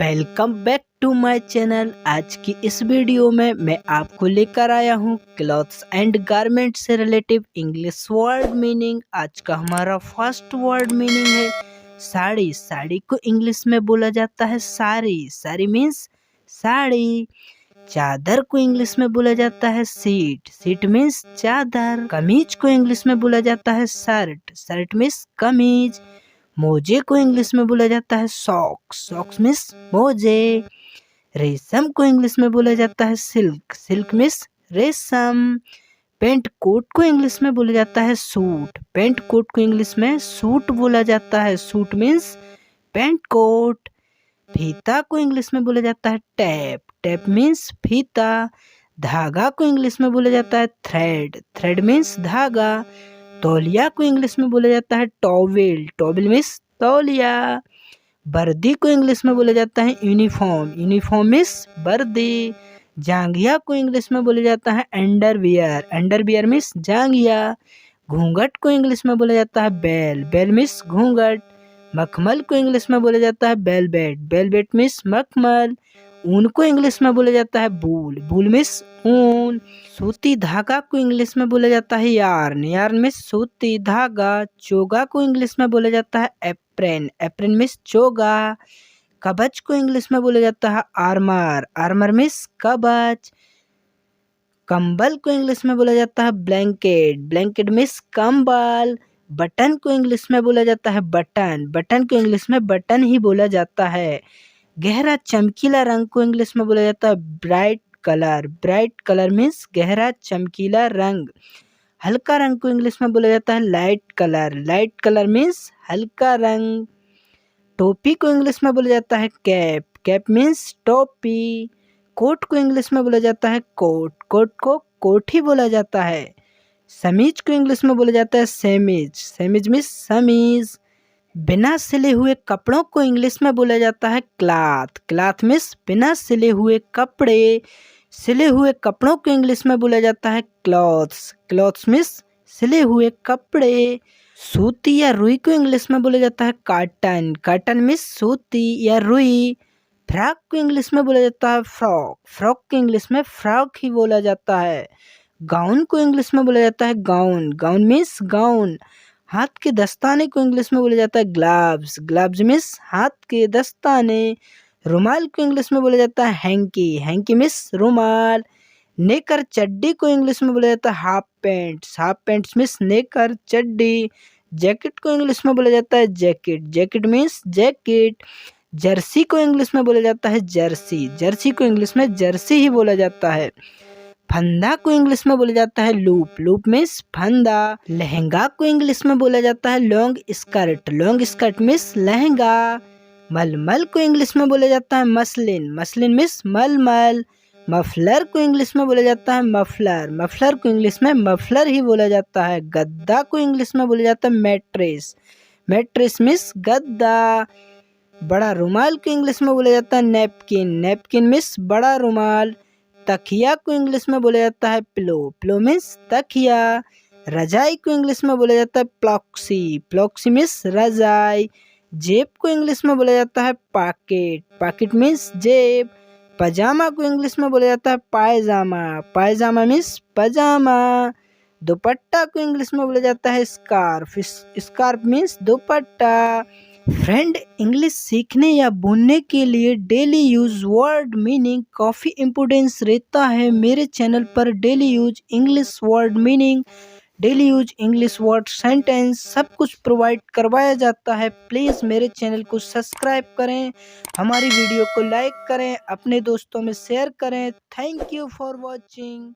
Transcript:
Welcome back to my channel. आज की इस वीडियो में मैं आपको लेकर आया हूँ क्लॉथ्स एंड गारमेंट से रिलेटिव इंग्लिश वर्ड मीनिंग। आज का हमारा फर्स्ट वर्ड मीनिंग है साड़ी। साड़ी को इंग्लिश में बोला जाता है साड़ी। साड़ी मीन्स साड़ी। चादर को इंग्लिश में बोला जाता है सीट। सीट मीन्स चादर। कमीज को इंग्लिश में बोला जाता है शर्ट। शर्ट मीन्स कमीज। मोजे को इंग्लिश में बोला जाता है सॉक्स। सॉक्स मीन्स मोजे। रेशम को इंग्लिश में बोला जाता है सिल्क। सिल्क मीन्स रेशम। पेंट कोट को इंग्लिश में बोला जाता है सूट। पेंट कोट को इंग्लिश में सूट बोला जाता है। Suit means pant coat. फीता को इंग्लिश में बोला जाता है टैप। टैप मीन्स फीता। धागा को इंग्लिश में बोला जाता है थ्रेड। थ्रेड मीन्स धागा। तौलिया को इंग्लिश में बोला जाता है टॉवेल। टॉवेल मीन्स तौलिया। वर्दी को इंग्लिश में बोला जाता है यूनिफॉर्म। यूनिफॉर्म मीन्स वर्दी। जांघिया को इंग्लिश में बोला जाता है अंडरवियर। Underwear means जांघिया। घूंघट को इंग्लिश में बोला जाता है बेल। बेल मीन्स घूंघट। मखमल को इंग्लिश में बोला जाता है वेलवेट। वेलवेट मीन्स मखमल। ऊन को इंग्लिश में बोला जाता है वूल। वूल मीन्स ऊन। सूती धागा को इंग्लिश में बोला जाता है यार्न। यार्न मीन्स सूती धागा। चोगा को इंग्लिश में बोला जाता है एप्रेन। Apron means चोगा। कवच को इंग्लिश में बोला जाता है आर्मर। आर्मर मीन्स कवच। कंबल को इंग्लिश में बोला जाता है ब्लैंकेट। ब्लैंकेट मीन्स कंबल। बटन को इंग्लिश में बोला जाता है बटन। बटन को इंग्लिश में बटन ही बोला जाता है। गहरा चमकीला रंग को इंग्लिश में बोला जाता है bright colour. Bright colour means गहरा चमकीला रंग। हल्का रंग को इंग्लिश में बोला जाता है light colour. Light colour means हल्का रंग। टोपी को इंग्लिश में बोला जाता है कैप। कैप मीन्स टोपी। कोट को इंग्लिश में बोला जाता है कोट। कोट को कोट ही बोला जाता है। समीज को इंग्लिश में बोला जाता है सेमीज। सेमीज मीन्स समीज। बिना सिले हुए कपड़ों को इंग्लिश में बोला जाता है क्लॉथ। क्लॉथ मीन्स बिना सिले हुए कपड़े। सिले हुए कपड़ों को इंग्लिश में बोला जाता है क्लॉथ्स। क्लॉथ्स मीन्स सिले हुए कपड़े। सूती या रुई को इंग्लिश में बोला जाता है कॉटन। कॉटन मीन्स सूती या रुई। फ्रॉक को इंग्लिश में बोला जाता है फ्रॉक। फ्रॉक को इंग्लिश में फ्रॉक ही बोला जाता है। गाउन को इंग्लिश में बोला जाता है गाउन। Gown means gown. हाथ के दस्ताने को इंग्लिश में बोला जाता है ग्लव्स। ग्लव्स मीन्स हाथ के दस्ताने। रुमाल को इंग्लिश में बोला जाता है हैंकी। हैंकी मीन्स रुमाल। नेकर चड्डी को इंग्लिश में बोला जाता है half pants. Half pants means नेकर चड्डी। जैकेट को इंग्लिश में बोला जाता है jacket. Jacket means jacket. Jersey को इंग्लिश में बोला जाता है जर्सी। जर्सी को इंग्लिश में जर्सी ही बोला जाता है। फंदा को इंग्लिश में बोला जाता है लूप। लूप मीन्स फंदा। लहंगा को इंग्लिश में बोला जाता है long skirt. Long skirt means lehenga. मलमल को इंग्लिश में बोला जाता है मसलिन। मसलिन मीन्स मलमल। मफलर को इंग्लिश में बोला जाता है मफलर। मफलर को इंग्लिश में मफलर ही बोला जाता है। गद्दा को इंग्लिश में बोला जाता है मैट्रेस। मैट्रेस मीन्स गद्दा। बड़ा रुमाल को इंग्लिश में बोला जाता है नैपकिन। नैपकिन मीन्स बड़ा रुमाल। तकिया को इंग्लिश में बोला जाता है पिलो। पिलो मीन्स तकिया। रजाई को इंग्लिश में बोला जाता है प्लॉक्सी। प्लॉक्सी मीन्स रजाई। जेब को इंग्लिश में बोला जाता है पॉकेट। पॉकेट मीन्स जेब। पजामा को इंग्लिश में बोला जाता है पायजामा। पायजामा मीन्स पजामा। दुपट्टा को इंग्लिश में बोला जाता है स्कार्फ। स्कार्फ मीन्स दुपट्टा। फ्रेंड, इंग्लिश सीखने या बोलने के लिए डेली यूज वर्ड मीनिंग काफ़ी इम्पोर्टेंस रहता है। मेरे चैनल पर daily use English word meaning, daily use English word sentence सब कुछ प्रोवाइड करवाया जाता है। प्लीज़ मेरे चैनल को सब्सक्राइब करें, हमारी वीडियो को लाइक करें, अपने दोस्तों में शेयर करें। Thank you for watching.